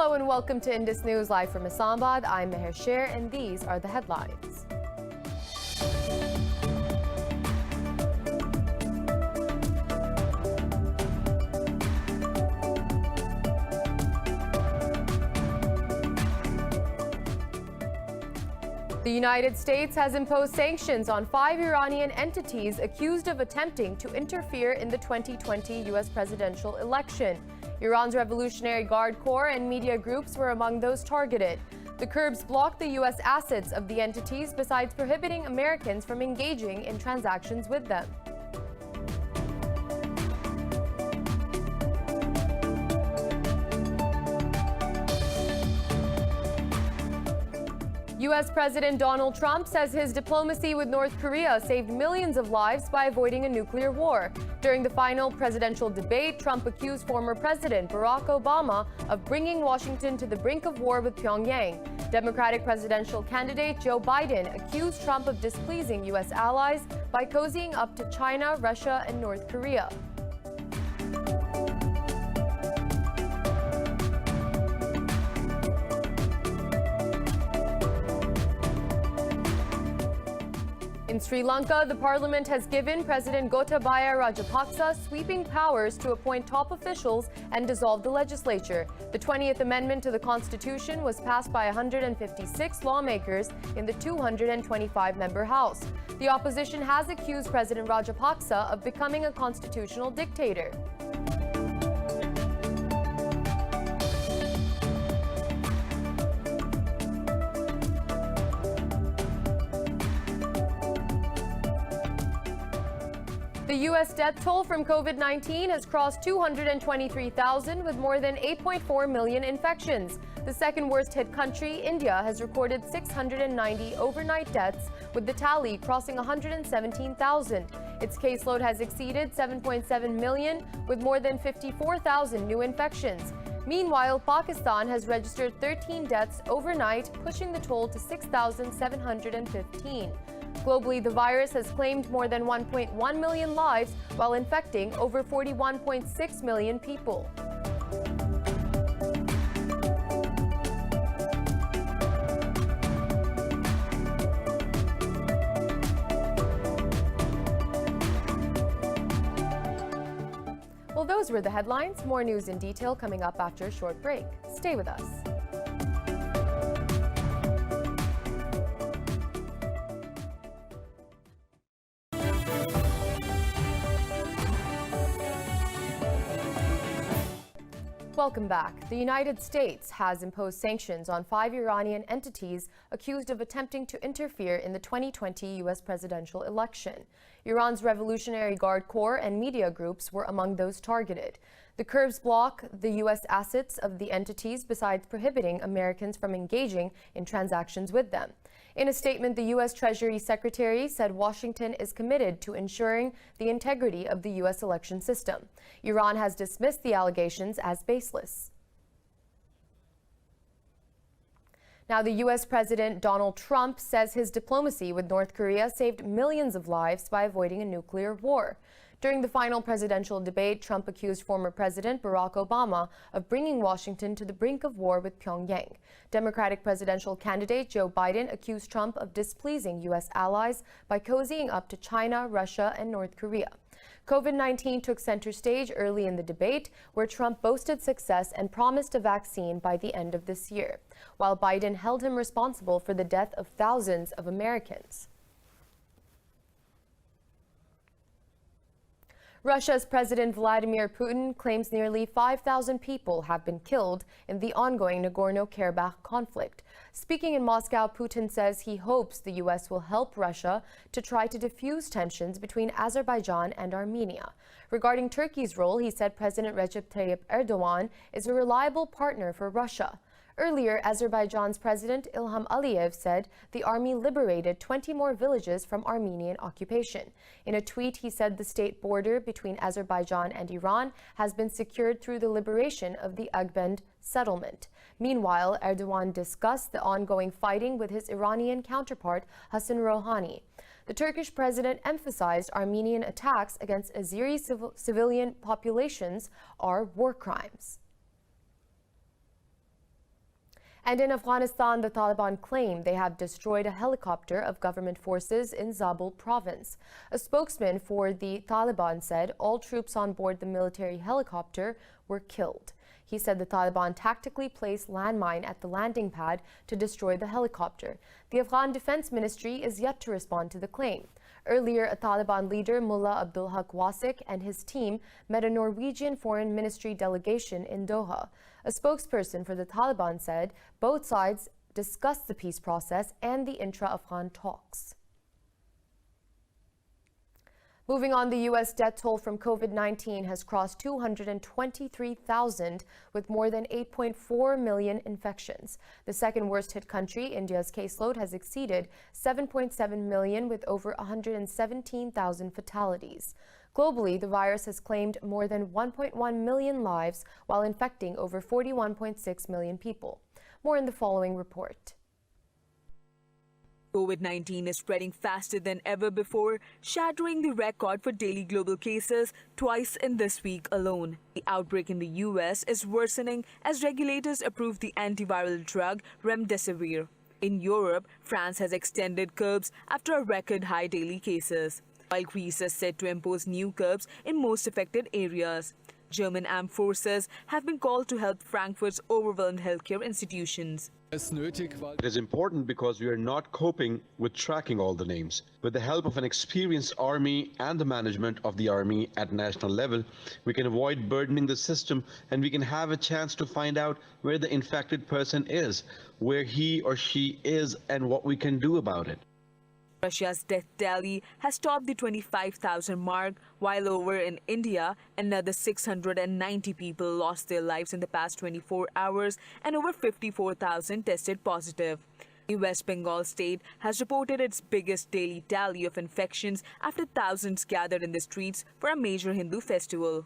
Hello and welcome to Indus News live from Islamabad. I'm Meher Sher and these are the headlines. The United States has imposed sanctions on 5 Iranian entities accused of attempting to interfere in the 2020 U.S. presidential election. Iran's Revolutionary Guard Corps and media groups were among those targeted. The curbs blocked the U.S. assets of the entities, besides prohibiting Americans from engaging in transactions with them. U.S. President Donald Trump says his diplomacy with North Korea saved millions of lives by avoiding a nuclear war. During the final presidential debate, Trump accused former President Barack Obama of bringing Washington to the brink of war with Pyongyang. Democratic presidential candidate Joe Biden accused Trump of displeasing U.S. allies by cozying up to China, Russia, and North Korea. In Sri Lanka, the parliament has given President Gotabaya Rajapaksa sweeping powers to appoint top officials and dissolve the legislature. The 20th Amendment to the Constitution was passed by 156 lawmakers in the 225-member House. The opposition has accused President Rajapaksa of becoming a constitutional dictator. The U.S. death toll from COVID-19 has crossed 223,000 with more than 8.4 million infections. The second worst hit country, India, has recorded 690 overnight deaths, with the tally crossing 117,000. Its caseload has exceeded 7.7 million, with more than 54,000 new infections. Meanwhile, Pakistan has registered 13 deaths overnight, pushing the toll to 6,715. Globally, the virus has claimed more than 1.1 million lives while infecting over 41.6 million people. Well, those were the headlines. More news in detail coming up after a short break. Stay with us. Welcome back. The United States has imposed sanctions on 5 Iranian entities accused of attempting to interfere in the 2020 U.S. presidential election. Iran's Revolutionary Guard Corps and media groups were among those targeted. The curbs block the U.S. assets of the entities, besides prohibiting Americans from engaging in transactions with them. In a statement, the U.S. Treasury Secretary said Washington is committed to ensuring the integrity of the U.S. election system. Iran has dismissed the allegations as baseless. Now, the U.S. President Donald Trump says his diplomacy with North Korea saved millions of lives by avoiding a nuclear war. During the final presidential debate, Trump accused former President Barack Obama of bringing Washington to the brink of war with Pyongyang. Democratic presidential candidate Joe Biden accused Trump of displeasing U.S. allies by cozying up to China, Russia, and North Korea. COVID-19 took center stage early in the debate, where Trump boasted success and promised a vaccine by the end of this year, while Biden held him responsible for the death of thousands of Americans. Russia's President Vladimir Putin claims nearly 5,000 people have been killed in the ongoing Nagorno-Karabakh conflict. Speaking in Moscow, Putin says he hopes the U.S. will help Russia to try to defuse tensions between Azerbaijan and Armenia. Regarding Turkey's role, he said President Recep Tayyip Erdogan is a reliable partner for Russia. Earlier, Azerbaijan's President Ilham Aliyev said the army liberated 20 more villages from Armenian occupation. In a tweet, he said the state border between Azerbaijan and Iran has been secured through the liberation of the Agbend settlement. Meanwhile, Erdogan discussed the ongoing fighting with his Iranian counterpart, Hassan Rouhani. The Turkish president emphasized Armenian attacks against Azeri civilian populations are war crimes. And in Afghanistan, the Taliban claim they have destroyed a helicopter of government forces in Zabul province. A spokesman for the Taliban said all troops on board the military helicopter were killed. He said the Taliban tactically placed landmine at the landing pad to destroy the helicopter. The Afghan Defense Ministry is yet to respond to the claim. Earlier, a Taliban leader, Mullah Abdul Haq Wasik, and his team met a Norwegian Foreign Ministry delegation in Doha. A spokesperson for the Taliban said both sides discussed the peace process and the intra-Afghan talks. Moving on, the U.S. death toll from COVID-19 has crossed 223,000 with more than 8.4 million infections. The second worst hit country, India's caseload has exceeded 7.7 million with over 117,000 fatalities. Globally, the virus has claimed more than 1.1 million lives while infecting over 41.6 million people. More in the following report. COVID-19 is spreading faster than ever before, shattering the record for daily global cases twice in this week alone. The outbreak in the U.S. is worsening as regulators approve the antiviral drug remdesivir. In Europe, France has extended curbs after a record high daily cases, while Greece is set to impose new curbs in most affected areas. German armed forces have been called to help Frankfurt's overwhelmed healthcare institutions. It is important because we are not coping with tracking all the names. With the help of an experienced army and the management of the army at national level, we can avoid burdening the system and we can have a chance to find out where the infected person is, where he or she is, and what we can do about it. Russia's death tally has topped the 25,000 mark, while over in India, another 690 people lost their lives in the past 24 hours and over 54,000 tested positive. The West Bengal state has reported its biggest daily tally of infections after thousands gathered in the streets for a major Hindu festival.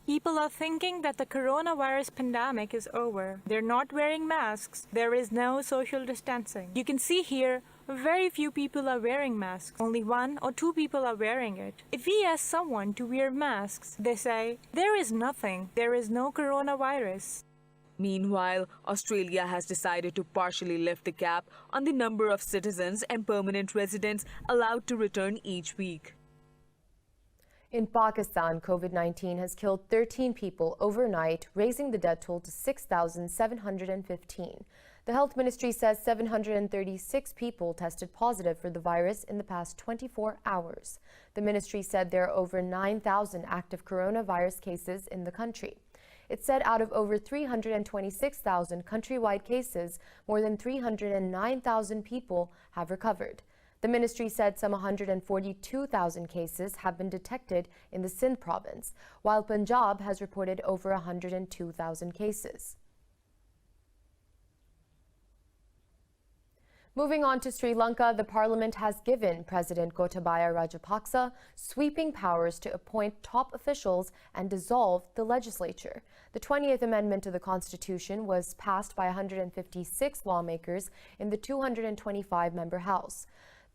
People are thinking that the coronavirus pandemic is over. They're not wearing masks. There is no social distancing. You can see here, very few people are wearing masks. Only 1 or 2 people are wearing it. If we ask someone to wear masks, they say, there is nothing. There is no coronavirus. Meanwhile, Australia has decided to partially lift the cap on the number of citizens and permanent residents allowed to return each week. In Pakistan, COVID-19 has killed 13 people overnight, raising the death toll to 6,715. The health ministry says 736 people tested positive for the virus in the past 24 hours. The ministry said there are over 9,000 active coronavirus cases in the country. It said out of over 326,000 countrywide cases, more than 309,000 people have recovered. The ministry said some 142,000 cases have been detected in the Sindh province, while Punjab has reported over 102,000 cases. Moving on to Sri Lanka, the parliament has given President Gotabaya Rajapaksa sweeping powers to appoint top officials and dissolve the legislature. The 20th Amendment to the Constitution was passed by 156 lawmakers in the 225-member House.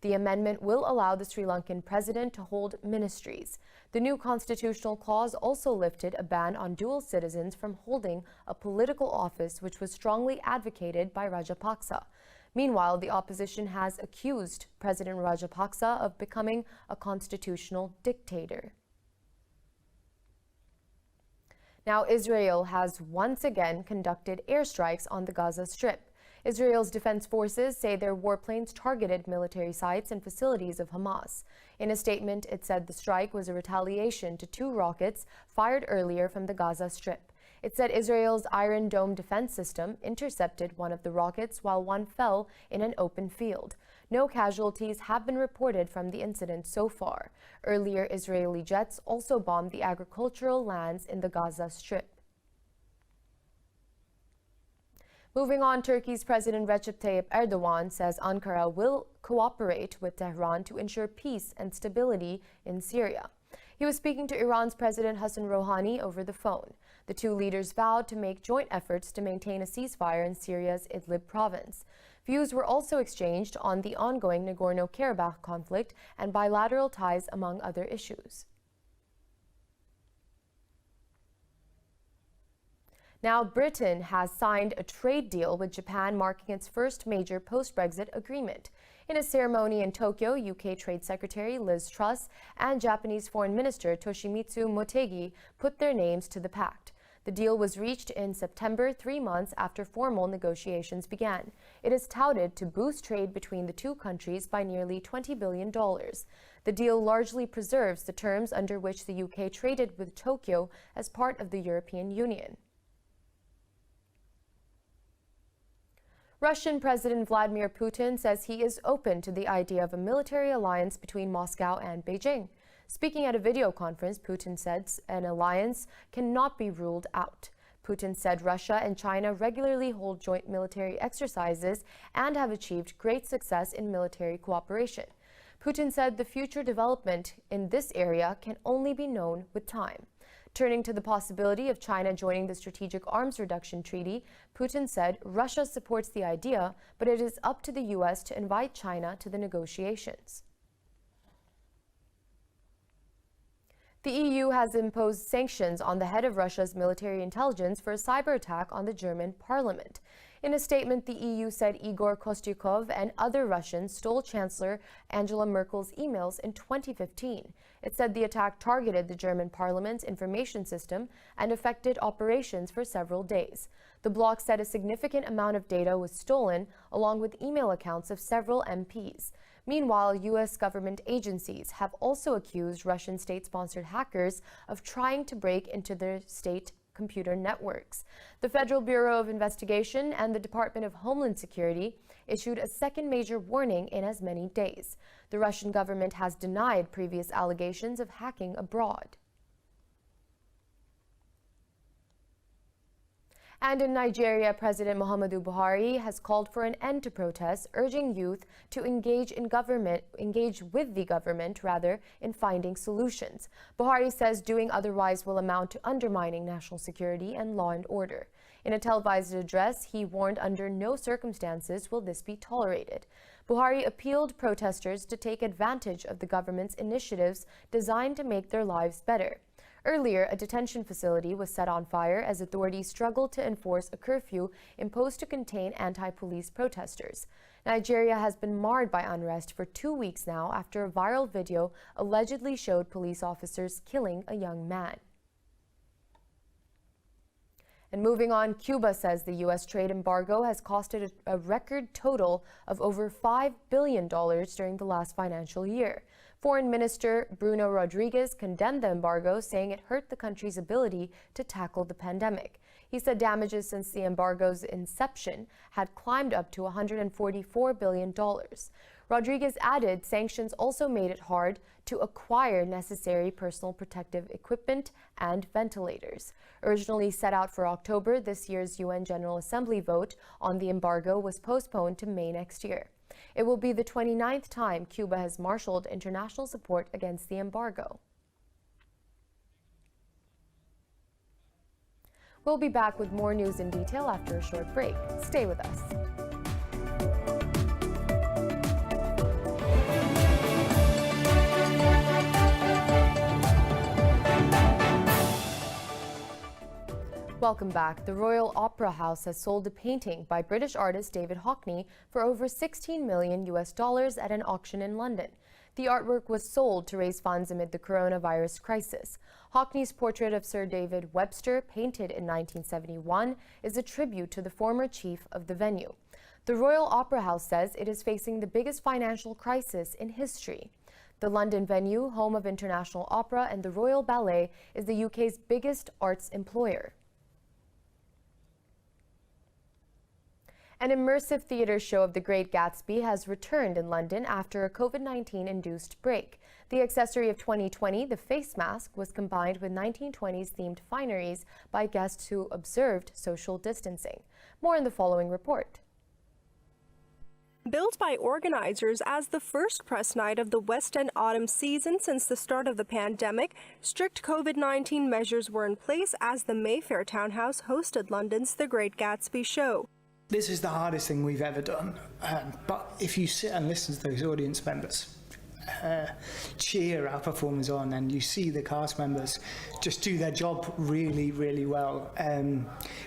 The amendment will allow the Sri Lankan president to hold ministries. The new constitutional clause also lifted a ban on dual citizens from holding a political office, which was strongly advocated by Rajapaksa. Meanwhile, the opposition has accused President Rajapaksa of becoming a constitutional dictator. Now, Israel has once again conducted airstrikes on the Gaza Strip. Israel's defense forces say their warplanes targeted military sites and facilities of Hamas. In a statement, it said the strike was a retaliation to 2 rockets fired earlier from the Gaza Strip. It said Israel's Iron Dome defense system intercepted one of the rockets while one fell in an open field. No casualties have been reported from the incident so far. Earlier, Israeli jets also bombed the agricultural lands in the Gaza Strip. Moving on, Turkey's President Recep Tayyip Erdogan says Ankara will cooperate with Tehran to ensure peace and stability in Syria. He was speaking to Iran's President Hassan Rouhani over the phone. The two leaders vowed to make joint efforts to maintain a ceasefire in Syria's Idlib province. Views were also exchanged on the ongoing Nagorno-Karabakh conflict and bilateral ties, among other issues. Now, Britain has signed a trade deal with Japan, marking its first major post-Brexit agreement. In a ceremony in Tokyo, UK Trade Secretary Liz Truss and Japanese Foreign Minister Toshimitsu Motegi put their names to the pact. The deal was reached in September, 3 months after formal negotiations began. It is touted to boost trade between the two countries by nearly $20 billion. The deal largely preserves the terms under which the UK traded with Tokyo as part of the European Union. Russian President Vladimir Putin says he is open to the idea of a military alliance between Moscow and Beijing. Speaking at a video conference, Putin said an alliance cannot be ruled out. Putin said Russia and China regularly hold joint military exercises and have achieved great success in military cooperation. Putin said the future development in this area can only be known with time. Turning to the possibility of China joining the Strategic Arms Reduction Treaty, Putin said Russia supports the idea, but it is up to the U.S. to invite China to the negotiations. The EU has imposed sanctions on the head of Russia's military intelligence for a cyber attack on the German parliament. In a statement, the EU said Igor Kostyukov and other Russians stole Chancellor Angela Merkel's emails in 2015. It said the attack targeted the German parliament's information system and affected operations for several days. The bloc said a significant amount of data was stolen, along with email accounts of several MPs. Meanwhile, U.S. government agencies have also accused Russian state-sponsored hackers of trying to break into their state computer networks. The Federal Bureau of Investigation and the Department of Homeland Security issued a second major warning in as many days. The Russian government has denied previous allegations of hacking abroad. And in Nigeria, President Muhammadu Buhari has called for an end to protests, urging youth to engage with the government in finding solutions. Buhari says doing otherwise will amount to undermining national security and law and order. In a televised address, he warned under no circumstances will this be tolerated. Buhari appealed protesters to take advantage of the government's initiatives designed to make their lives better. Earlier, a detention facility was set on fire as authorities struggled to enforce a curfew imposed to contain anti-police protesters. Nigeria has been marred by unrest for 2 weeks now after a viral video allegedly showed police officers killing a young man. And moving on, Cuba says the U.S. trade embargo has costed a record total of over $5 billion during the last financial year. Foreign Minister Bruno Rodriguez condemned the embargo, saying it hurt the country's ability to tackle the pandemic. He said damages since the embargo's inception had climbed up to $144 billion. Rodriguez added sanctions also made it hard to acquire necessary personal protective equipment and ventilators. Originally set out for October, this year's UN General Assembly vote on the embargo was postponed to May next year. It will be the 29th time Cuba has marshaled international support against the embargo. We'll be back with more news in detail after a short break. Stay with us. Welcome back. The Royal Opera House has sold a painting by British artist David Hockney for over $16 million at an auction in London. The artwork was sold to raise funds amid the coronavirus crisis. Hockney's portrait of Sir David Webster, painted in 1971, is a tribute to the former chief of the venue. The Royal Opera House says it is facing the biggest financial crisis in history. The London venue, home of international opera and the Royal Ballet, is the UK's biggest arts employer. An immersive theater show of The Great Gatsby has returned in London after a COVID-19-induced break. The accessory of 2020, the face mask, was combined with 1920s-themed fineries by guests who observed social distancing. More in the following report. Built by organizers as the first press night of the West End autumn season since the start of the pandemic, strict COVID-19 measures were in place as the Mayfair Townhouse hosted London's The Great Gatsby show. This is the hardest thing we've ever done, but if you sit and listen to those audience members cheer our performers on, and you see the cast members just do their job really, really well.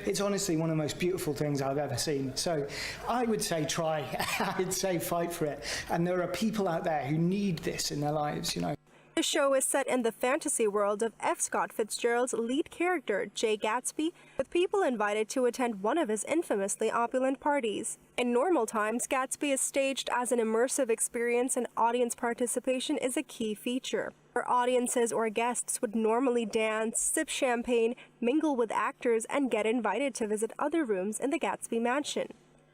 It's honestly one of the most beautiful things I've ever seen. So I would say try. I'd say fight for it. And there are people out there who need this in their lives, you know. The show is set in the fantasy world of F. Scott Fitzgerald's lead character, J. Gatsby, with people invited to attend one of his infamously opulent parties. In normal times, Gatsby is staged as an immersive experience, and audience participation is a key feature, where audiences or guests would normally dance, sip champagne, mingle with actors, and get invited to visit other rooms in the Gatsby mansion.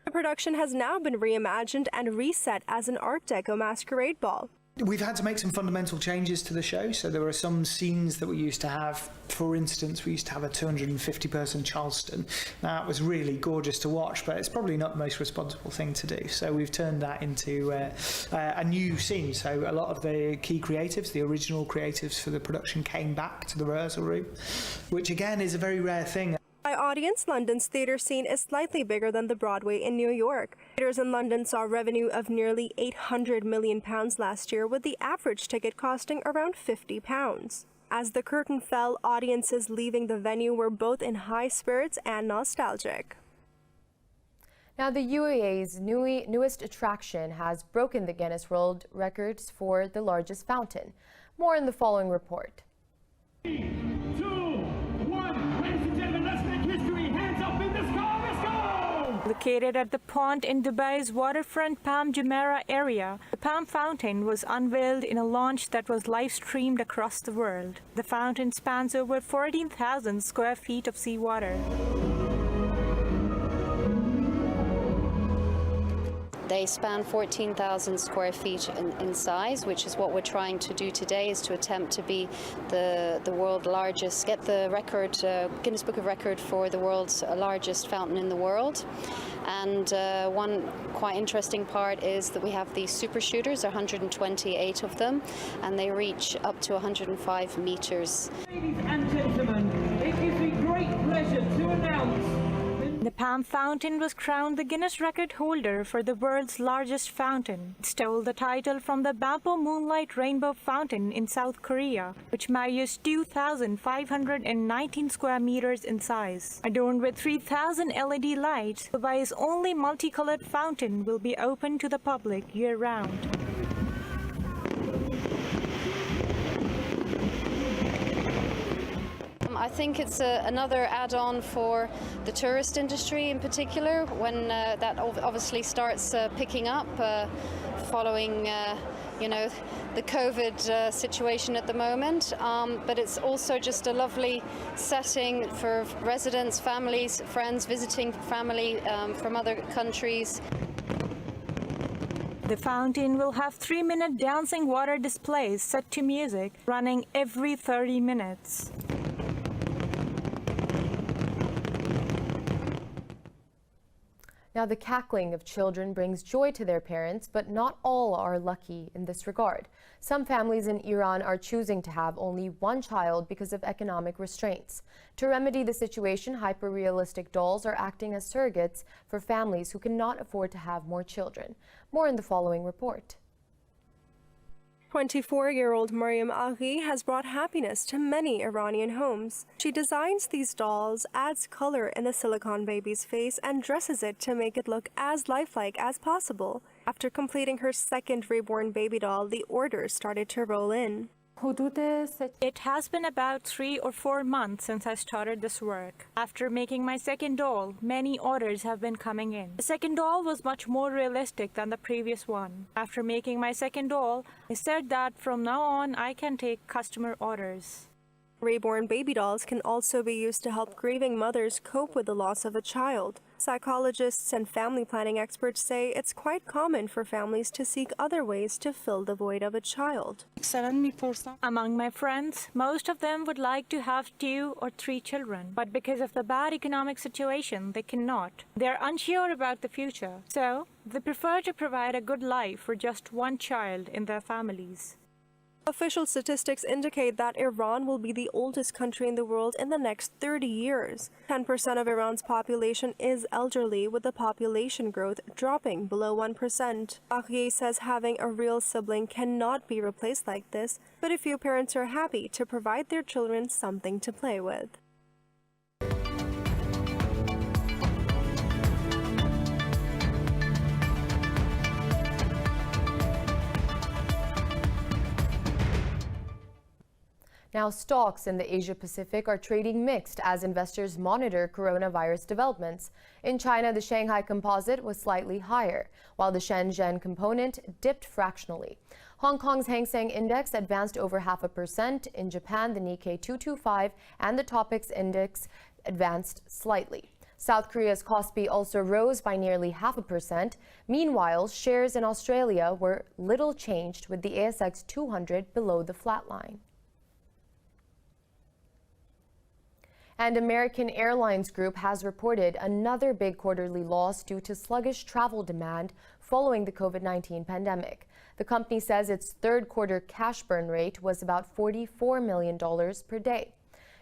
The production has now been reimagined and reset as an Art Deco masquerade ball. We've had to make some fundamental changes to the show, so there are some scenes that we used to have. For instance, we used to have a 250-person Charleston. Now, it was really gorgeous to watch, but it's probably not the most responsible thing to do. So we've turned that into a new scene. So a lot of the key creatives, the original creatives for the production, came back to the rehearsal room, which again is a very rare thing. By audience, London's theatre scene is slightly bigger than the Broadway in New York. Theatres in London saw revenue of nearly £800 million last year, with the average ticket costing around £50. As the curtain fell, audiences leaving the venue were both in high spirits and nostalgic. Now, the UAE's newest attraction has broken the Guinness World Records for the largest fountain. More in the following report. 3, 2, 1, ladies and gentlemen, let's make history. Hands up in the sky, let's go! Located at the pond in Dubai's waterfront Palm Jumeirah area, the Palm Fountain was unveiled in a launch that was live-streamed across the world. The fountain spans over 14,000 square feet of seawater. They span 14,000 square feet in size, which is what we're trying to do today, is to attempt to be the world's largest, get the record, Guinness Book of Record for the world's largest fountain in the world. And one quite interesting part is that we have these super shooters, 128 of them, and they reach up to 105 meters. Ladies and gentlemen, it gives me great pleasure to announce The Palm Fountain was crowned the Guinness record holder for the world's largest fountain. It stole the title from the Bampo Moonlight Rainbow Fountain in South Korea, which measures 2,519 square meters in size. Adorned with 3,000 LED lights, Dubai's only multicolored fountain will be open to the public year-round. I think it's another add-on for the tourist industry in particular, when that obviously starts picking up following the COVID situation at the moment. But it's also just a lovely setting for residents, families, friends visiting family from other countries. The fountain will have 3-minute dancing water displays set to music, running every 30 minutes. Now, the cackling of children brings joy to their parents, but not all are lucky in this regard. Some families in Iran are choosing to have only one child because of economic restraints. To remedy the situation, hyper-realistic dolls are acting as surrogates for families who cannot afford to have more children. More in the following report. 24-year-old Maryam Aghi has brought happiness to many Iranian homes. She designs these dolls, adds color in the silicone baby's face, and dresses it to make it look as lifelike as possible. After completing her second reborn baby doll, the orders started to roll in. It has been about 3 or 4 months since I started this work. After making my second doll, many orders have been coming in. The second doll was much more realistic than the previous one. After making my second doll, I said that from now on I can take customer orders. Reborn baby dolls can also be used to help grieving mothers cope with the loss of a child. Psychologists and family planning experts say it's quite common for families to seek other ways to fill the void of a child. Among my friends, most of them would like to have 2 or 3 children, but because of the bad economic situation, they cannot. They're unsure about the future, so they prefer to provide a good life for just one child in their families. Official statistics indicate that Iran will be the oldest country in the world in the next 30 years. 10% of Iran's population is elderly, with the population growth dropping below 1%. HOCKNEY says having a real sibling cannot be replaced like this, but a few parents are happy to provide their children something to play with. Now, stocks in the Asia-Pacific are trading mixed as investors monitor coronavirus developments. In China, the Shanghai Composite was slightly higher, while the Shenzhen component dipped fractionally. Hong Kong's Hang Seng Index advanced over 0.5%. In Japan, the Nikkei 225 and the Topix Index advanced slightly. South Korea's KOSPI also rose by nearly 0.5%. Meanwhile, shares in Australia were little changed, with the ASX 200 below the flat line. And American Airlines Group has reported another big quarterly loss due to sluggish travel demand following the COVID-19 pandemic. The company says its third quarter cash burn rate was about $44 million per day.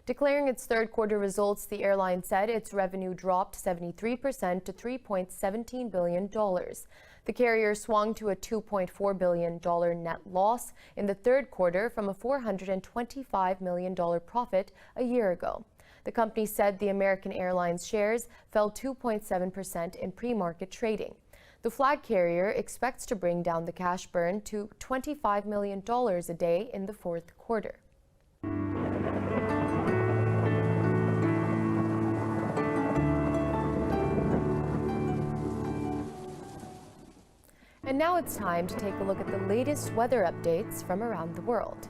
Declaring its third quarter results, the airline said its revenue dropped 73% to $3.17 billion. The carrier swung to a $2.4 billion net loss in the third quarter from a $425 million profit a year ago. The company said the American Airlines shares fell 2.7% in pre-market trading. The flag carrier expects to bring down the cash burn to $25 million a day in the fourth quarter. And now it's time to take a look at the latest weather updates from around the world.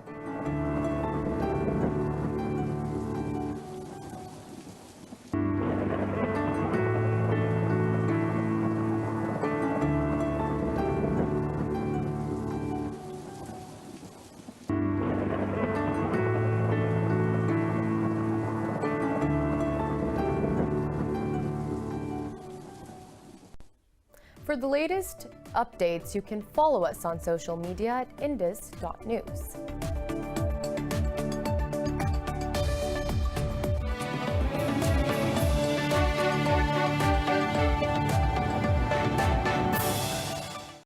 For the latest updates, you can follow us on social media at indus.news.